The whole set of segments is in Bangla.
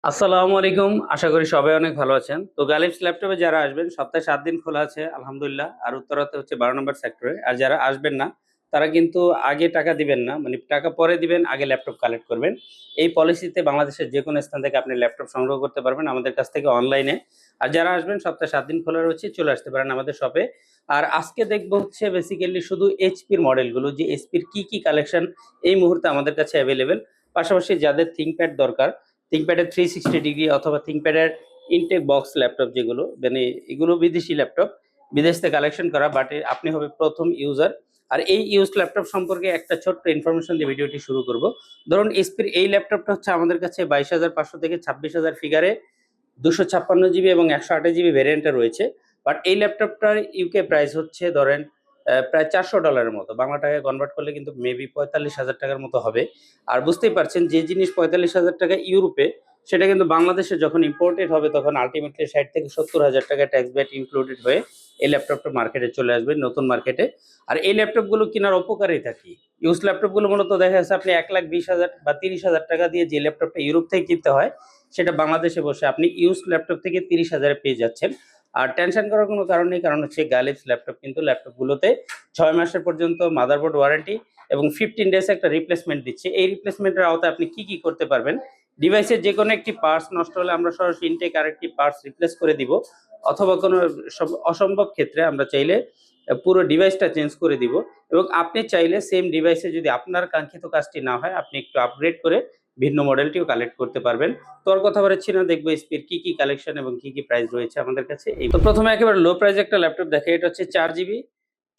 আসসালামু আলাইকুম। আশা করি সবাই অনেক ভালো আছেন। তো গালিবস ল্যাপটপে যারা আসবেন সপ্তাহে ৭ দিন খোলা আছে আলহামদুলিল্লাহ। আর উত্তরাতে হচ্ছে ১২ নম্বর সেক্টরে। আর যারা আসবেন না তারা কিন্তু আগে টাকা দিবেন না। মানে টাকা পরে দিবেন, আগে ল্যাপটপ কালেক্ট করবেন। এই পলিসিতে বাংলাদেশের যেকোনো স্থান থেকে আপনি ল্যাপটপ সংগ্রহ করতে পারবেন আমাদের কাছ থেকে অনলাইনে। আর যারা আসবেন সপ্তাহে ৭ দিন খোলা রয়েছে, চলে আসতে পারেন আমাদের শপে। আর আজকে দেখব হচ্ছে বেসিক্যালি শুধু এইচপির মডেলগুলো, যে এইচপির কি কালেকশন এই মুহূর্তে আমাদের কাছে অ্যাভেলেবেল। পাশাপাশি যাদের থিংকপ্যাড দরকার, থিংকপ্যাডের 360 ডিগ্রি অথবা থিংকপ্যাডের ইনটেক বক্স ল্যাপটপ, যেগুলো মানে এগুলো বিদেশি ল্যাপটপ, বিদেশ থেকে কালেকশন করা, বাট আপনি হবে প্রথম ইউজার। আর এই ইউজ ল্যাপটপ সম্পর্কে একটা ছোট্ট ইনফরমেশন দিয়ে ভিডিওটি শুরু করব। ধরুন এসপির এই ল্যাপটপটা হচ্ছে আমাদের কাছে 22,500 থেকে 26,000 ফিগারে 256 জিবি এবং 128 জিবি ভ্যারিয়েন্টে রয়েছে। বাট এই ল্যাপটপটার ইউকে প্রাইস হচ্ছে ধরেন প্রায় $400 মতো। বাংলা টাকায় কনভার্ট করলে কিন্তু মেবি 45,000 টাকার মতো হবে। আর বুঝতেই পারছেন যে জিনিস 45,000 টাকা ইউরোপে, সেটা কিন্তু বাংলাদেশে যখন ইম্পোর্টেড হবে তখন আল্টিমেটলি 60 থেকে 70,000 টাকা ট্যাক্স ভ্যাট ইনক্লুডেড হয়ে এই ল্যাপটপটা মার্কেটে চলে আসবে, নতুন মার্কেটে। আর এই ল্যাপটপগুলো কেনার উপকারিতা কি? ইউজ ল্যাপটপগুলো মূলত দেখা যাচ্ছে আপনি 1,20,000 বা 30,000 টাকা দিয়ে যে ল্যাপটপটা ইউরোপ থেকে কিনতে হয়, সেটা বাংলাদেশে বসে আপনি ইউজ ল্যাপটপ থেকে 30,000 পেয়ে যাচ্ছেন। আর টেনশন করার কোনো কারণ নেই, কারণ হচ্ছে গালিবস ল্যাপটপ কিন্তু ল্যাপটপগুলোতে 6 মাসের পর্যন্ত মাদারবোর্ড ওয়ারেন্টি এবং 15 ডেজ একটা রিপ্লেসমেন্ট দিচ্ছে। এই রিপ্লেসমেন্টের আওতায় আপনি কি করতে পারবেন? ডিভাইসের যে কোনো একটি পার্টস নষ্ট হলে আমরা সরাসরি ইনটেক আরেকটি পার্টস রিপ্লেস করে দিব, অথবা কোনো অসম্ভব ক্ষেত্রে আমরা চাইলে পুরো ডিভাইসটা চেঞ্জ করে দিব। এবং আপনি চাইলে সেম ডিভাইসে যদি আপনার কাঙ্ক্ষিত কাজটি না হয়, আপনি একটু আপগ্রেড করে ভিন্ন মডেলটিও কালেক্ট করতে পারবেন। তো আর কথা বাড়াচ্ছি না, দেখবো এসপির কি কালেকশন এবং কি প্রাইস রয়েছে আমাদের কাছে। এই তো প্রথমে একেবারে লো প্রাইস একটা ল্যাপটপ দেখে, এটা হচ্ছে 4 জিবি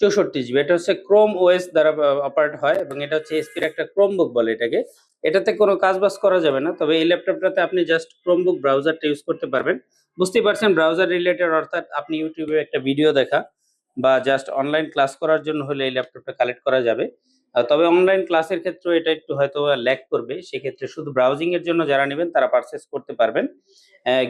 64 জিবি। এটা হচ্ছে ক্রোম ওএস দ্বারা অপারেট হয় এবং এটা হচ্ছে এসপির একটা ক্রোমবুক বলে এটাকে। এটাতে কোনো কাজ বাজ করা যাবে না, তবে এই ল্যাপটপটাতে আপনি জাস্ট ক্রোমবুক ব্রাউজারটা ইউজ করতে পারবেন। বুঝতেই পারছেন ব্রাউজার রিলেটেড, অর্থাৎ আপনি ইউটিউবে একটা ভিডিও দেখা বা জাস্ট অনলাইন ক্লাস করার জন্য হলে এই ল্যাপটপটা কালেক্ট করা যাবে। তবে অনলাইন ক্লাসের ক্ষেত্রে এটা একটু হয়তো ল্যাগ করবে। সেক্ষেত্রে শুধু ব্রাউজিং এর জন্য যারা নেবেন তারা পারচেজ করতে পারবেন।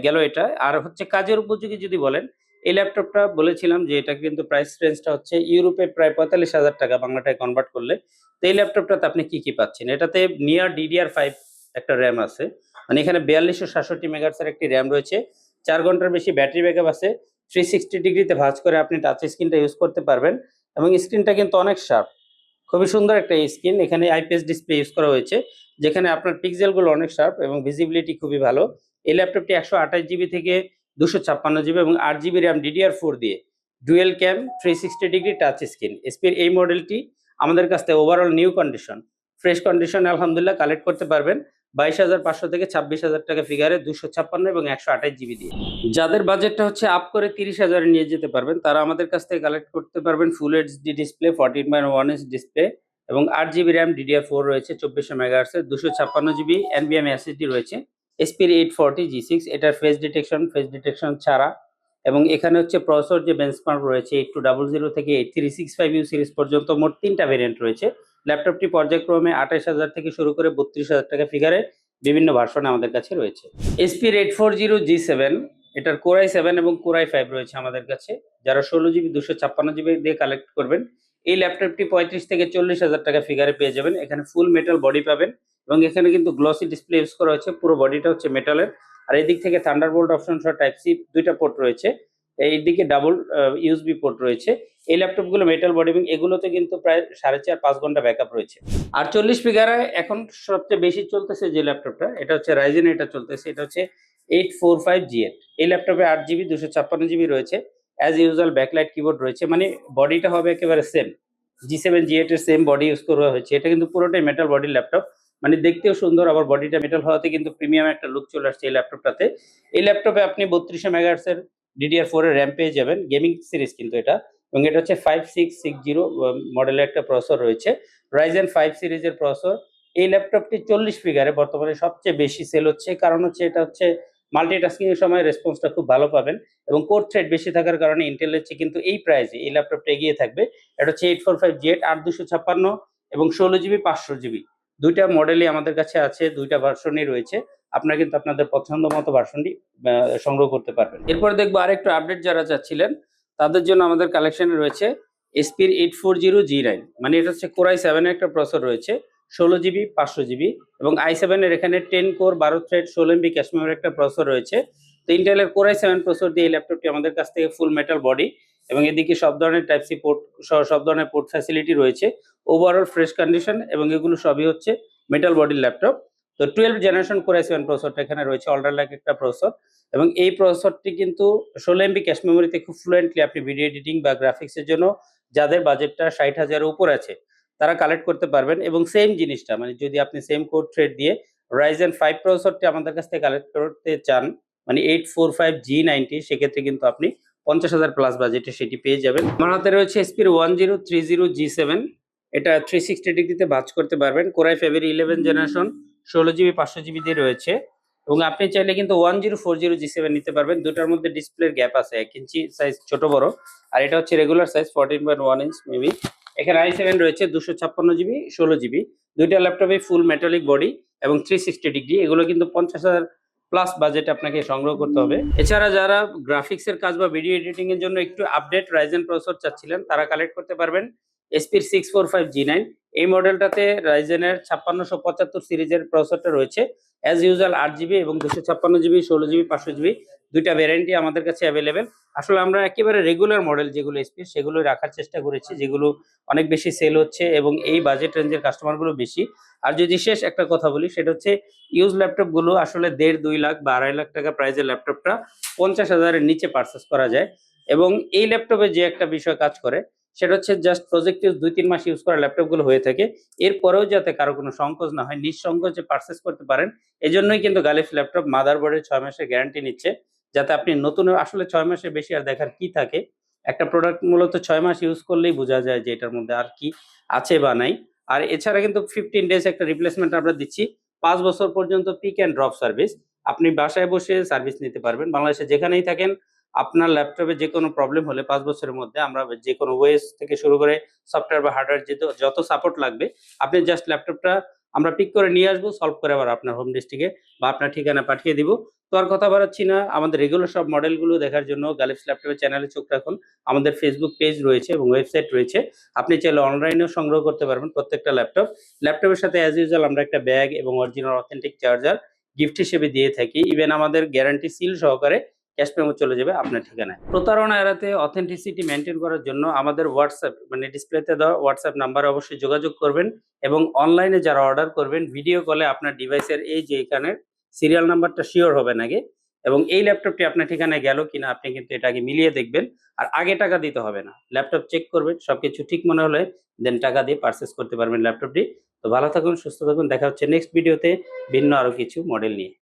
গেল এটা। আর হচ্ছে কাজের উপযোগী যদি বলেন, এই ল্যাপটপটা বলেছিলাম যে এটা কিন্তু প্রাইস রেঞ্জটা হচ্ছে ইউরোপে প্রায় 45,000 টাকা বাংলাটায় কনভার্ট করলে। তো এই ল্যাপটপটাতে আপনি কি পাচ্ছেন? এটাতে নিয়ার DDR5 একটা র‍্যাম আছে। মানে এখানে 4267 মেগাহার্টজ এর একটি র‍্যাম রয়েছে। ৪ ঘন্টার বেশি ব্যাটারি ব্যাকআপ আছে। 360 ডিগ্রিতে ভাঁজ করে আপনি টাচ স্ক্রিনটা ইউজ করতে পারবেন এবং স্ক্রিনটা কিন্তু অনেক শার্প। খুবই সুন্দর একটা স্ক্রিন। এখানে আইপিএস ডিসপ্লে ইউজ করা হয়েছে, যেখানে আপনার পিক্সেলগুলো অনেক শার্প এবং ভিজিবিলিটি খুবই ভালো। এই ল্যাপটপটি 128 জিবি থেকে 256 জিবি এবং 8 জিবি র্যাম DDR4 দিয়ে ডুয়েল ক্যাম 360 ডিগ্রি টাচ স্ক্রিন। এসপির এই মডেলটি আমাদের কাছ থেকে ওভারঅল নিউ কন্ডিশন, ফ্রেশ কন্ডিশনে আলহামদুলিল্লাহ কালেক্ট করতে পারবেন 22,500 থেকে 26,000 টাকা ফিগারে 256 এবং 128 জিবি দিয়ে। যাদের বাজেটটা হচ্ছে আপ করে 30,000 এ নিয়ে যেতে পারবেন, তারা আমাদের কাছ থেকে কালেক্ট করতে পারবেন full HD display, 14.1 inch display এবং 8 জিবি র্যাম DDR4 রয়েছে 2400 মেগাহার্টজ এর, 256 জিবি NVMe SSD রয়েছে। এসপির 840 G6, এটার ফেস ডিটেকশন ছাড়া। এবং এখানে হচ্ছে প্রসেসর যে বেঞ্চমার্ক রয়েছে 8200 থেকে 8365U সিরিজ পর্যন্ত মোট 3টা ভেরিয়েন্ট রয়েছে। ল্যাপটপটি পর্যায়ক্রমে 28,000 থেকে শুরু করে 32,000 টাকা ফিগারে বিভিন্ন ভার্সন আমাদের কাছে রয়েছে। এসপির 840 G7, এটার Core i7 এবং Core i5 রয়েছে আমাদের কাছে। যারা 16 জিবি 256 জিবি দিয়ে কালেক্ট করবেন, এই ল্যাপটপটি 35 থেকে 40,000 টাকা ফিগারে পেয়ে যাবেন। এখানে ফুল মেটাল বডি পাবেন এবং এখানে কিন্তু গ্লসি ডিসপ্লে ইউজ করা হয়েছে। পুরো বডিটা হচ্ছে মেটালের। আর এদিক থেকে থান্ডারবোল্ট অপশন সহ টাইপ সি 2টা পোর্ট রয়েছে। এই দিকে ডাবল ইউএসবি পোর্ট রয়েছে। এই ল্যাপটপগুলো মেটাল বডি এবং এগুলোতে কিন্তু প্রায় 4.5 ঘন্টা ব্যাকআপ রয়েছে। আর 40 ফিগারে এখন সবচেয়ে বেশি চলতেছে যে ল্যাপটপটা, এটা হচ্ছে রাইজেন, এটা চলতেছে, এটা হচ্ছে 845G8। এই ল্যাপটপে 8 জিবি 256 জিবি রয়েছে। অ্যাজ ইউজুয়াল ব্যাকলাইট কিবোর্ড রয়েছে, মানে বডিটা হবে একেবারে সেম। G7 G8 এর সেম বডি ইউজ করা হয়েছে। এটা কিন্তু পুরোটাই মেটাল বডির ল্যাপটপ, মানে দেখতেও সুন্দর, আবার বডিটা মেটাল হওয়াতে কিন্তু প্রিমিয়াম একটা লুক চলে আসছে এই ল্যাপটপটাতে। এই ল্যাপটপে আপনি 3200 মেগাহার্টজ এর DDR4 এর র‍্যাম পেয়ে যাবেন। গেমিং সিরিজ কিন্তু এটা, এবং এটা হচ্ছে 5660 মডেলের একটা প্রসেসর রয়েছে, Ryzen 5 সিরিজের প্রসেসর। এই ল্যাপটপটি 40 ফিগারে বর্তমানে সবচেয়ে বেশি সেল হচ্ছে, কারণ হচ্ছে এটা হচ্ছে মাল্টিটাস্কিং এর সময় রেসপন্সটা খুব ভালো পাবেন এবং কোর থ্রেড বেশি থাকার কারণে ইন্টেলের চেয়ে কিন্তু এই প্রাইসে এই ল্যাপটপটা এগিয়ে থাকবে। এটা হচ্ছে 845G8 8256 এবং 16 জিবি 500 জিবি। দুইটা মডেলই আমাদের কাছে আছে, দুইটা ভার্সনই রয়েছে। আপনারা কিন্তু আপনাদের পছন্দ মতো ভার্সনটি সংগ্রহ করতে পারবেন। এরপর দেখবো আরেকটু আপডেট যারা চাচ্ছিলেন তাদের জন্য আমাদের কালেকশনে রয়েছে এসপির 840 G9। মানে এটা হচ্ছে Core i7 এর একটা প্রসেসর রয়েছে, 16 জিবি 500 জিবি এবং i7 এর এখানে 10 core 12 thread 16 MB cache memory একটা প্রসেসর রয়েছে। তো ইন্টেলের কোর i7 প্রসেসর দিয়ে এই ল্যাপটপটি আমাদের কাছ থেকে ফুল মেটাল বডি এবং এদিকে সব ধরনের টাইপ সি পোর্ট সহ সব ধরনের পোর্ট ফ্যাসিলিটি রয়েছে। ওভারঅল ফ্রেশ কন্ডিশন এবং এগুলো সবই হচ্ছে মেটাল বডির ল্যাপটপ। তো 12 জেনারেশন কোর i7 প্রসেসরটা এখানে রয়েছে, অল্ট্রা লাইট একটা প্রসেসর এবং এই প্রসেসরটি কিন্তু 16 MB ক্যাশ মেমোরিতে খুব ফ্লুয়েন্টলি আপনি ভিডিও এডিটিং বা গ্রাফিক্স এর জন্য যাদের বাজেটটা 60,000 এর উপর আছে তারা কালেক্ট করতে পারবেন। এবং সেম জিনিসটা মানে যদি আপনি সেম কোর থ্রেড দিয়ে Ryzen 5 প্রসেসরটি আমাদের কাছ থেকে কালেক্ট করতে চান মানে 845G90 সেক্ষেত্রে কিন্তু আপনি 50,000 প্লাস বাজেটে সেটি পেয়ে যাবেন। আমার হাতে রয়েছে এসপির 1030G7, এটা 360 ডিগ্রিতে ভাঁজ করতে পারবেন। কোর i5 এর 11 জেনারেশন 16 জিবি 500 জিবি দিয়ে রয়েছে এবং আপনি চাইলে কিন্তু 1040G7 নিতে পারবেন। দুটার মধ্যে ডিসপ্লের গ্যাপ আছে 1 ইঞ্চি সাইজ ছোট বড়, আর এটা হচ্ছে রেগুলার সাইজ 14.1 ইঞ্চ মেবি। এখানে i7 রয়েছে 256GB 16GB, দুইটা ল্যাপটপে ফুল মেটালিক বডি এবং 360 ডিগ্রি। এগুলো কিন্তু 50,000 প্লাস বাজেট আপনাকে সংগ্রহ করতে হবে। এছাড়া যারা গ্রাফিক্স এর কাজ বা ভিডিও এডিটিং এর জন্য একটু আপডেট রাইজেন প্রসেসর চাচ্ছিলেন তারা কালেক্ট করতে পারবেন এসপির 645G9। এই মডেলটাতে রাইজেনের 5675 সিরিজের প্রসেসরটা রয়েছে। অ্যাজ ইউজুয়াল 8GB এবং 256GB 16GB 500GB দুইটা ভ্যারিয়েন্টই আমাদের কাছে অ্যাভেলেবেল। আসলে আমরা একেবারে রেগুলার মডেল যেগুলো এসপি সেগুলো রাখার চেষ্টা করেছি, যেগুলো অনেক বেশি সেল হচ্ছে এবং এই বাজেট রেঞ্জের কাস্টমারগুলো বেশি। আর যদি শেষ একটা কথা বলি সেটা হচ্ছে ইউজ ল্যাপটপ গুলো আসলে 1.5 2 লাখ বা 2.5 লাখ টাকা প্রাইজের ল্যাপটপটা 50,000 এর নিচে পারচেস করা যায়। এবং এই ল্যাপটপে যে একটা বিষয় কাজ করে সেটা হচ্ছে জাস্ট প্রজেক্ট ইউজ 2-3 মাস ইউজ করা ল্যাপটপ গুলো হয়ে থাকে, এরপরেও যাতে কারো কোনো সংকোচ না হয় নিঃসংকোচে পারচেস করতে পারেন। এজন্যই কিন্তু গালিফ ল্যাপটপ মাদারবোর্ডের 6 মাসের গ্যারান্টি নিচ্ছে, যাতে আপনি নতুন আসলে 6 মাসের বেশি আর দেখার কি থাকে। একটা প্রোডাক্ট মূলত 6 মাস ইউজ করলেই বোঝা যায় যে এটার মধ্যে আর কি আছে বা নাই। আর এছাড়া কিন্তু 15 ডেজ একটা রিপ্লেসমেন্ট আমরা দিচ্ছি। 5 বছর পর্যন্ত পিক অ্যান্ড ড্রপ সার্ভিস। আপনি বাসায় বসে সার্ভিস নিতে পারবেন। বাংলাদেশে যেখানেই থাকেন আপনার ল্যাপটপে যেকোনো প্রবলেম হলে 5 বছরের মধ্যে আমরা যেকোনো ওএস থেকে শুরু করে সফটওয়্যার বা হার্ডওয়্যার যত সাপোর্ট লাগবে আপনি জাস্ট ল্যাপটপটা আমরা পিক করে নিয়ে আসবো, সলভ করে আবার আপনার হোম ডিস্ট্রিক্টে বা আপনার ঠিকানা পাঠিয়ে দিব। তো আর কথা বাড়াচ্ছি না, আমাদের রেগুলার সব মডেলগুলো দেখার জন্য গালিফস ল্যাপটপের চ্যানেলে চোখ রাখুন। আমাদের ফেসবুক পেজ রয়েছে এবং ওয়েবসাইট রয়েছে। আপনি চাইলে অনলাইনেও সংগ্রহ করতে পারবেন প্রত্যেকটা ল্যাপটপ। ল্যাপটপের সাথে অ্যাজ ইউজুয়াল আমরা একটা ব্যাগ এবং অরিজিনাল অথেন্টিক চার্জার গিফট হিসেবে দিয়ে থাকি। ইভেন আমাদের গ্যারান্টি সিল সহকারে ক্যাশ মেমো চলে যাবে আপনার ঠিকানায়। প্রতারণা এড়াতে অথেন্টিসিটি মেনটেন করার জন্য আমাদের হোয়াটসঅ্যাপ মানে ডিসপ্লেতে দেওয়া হোয়াটসঅ্যাপ নাম্বারে অবশ্যই যোগাযোগ করবেন এবং অনলাইনে যারা অর্ডার করবেন ভিডিও কলে আপনার ডিভাইসের এই যে এখানের সিরিয়াল নাম্বারটা শিওর হবেন আগে এবং এই ল্যাপটপটি আপনার ঠিকানায় গেল কিনা আপনি কিন্তু এটা আগে মিলিয়ে দেখবেন। আর আগে টাকা দিতে হবে না, ল্যাপটপ চেক করবেন, সবকিছু ঠিক মনে হলে দেন টাকা দিয়ে পারচেস করতে পারবেন ল্যাপটপটি। তো ভালো থাকুন, সুস্থ থাকুন, দেখা হচ্ছে নেক্সট ভিডিওতে ভিন্ন আরো কিছু মডেল নিয়ে।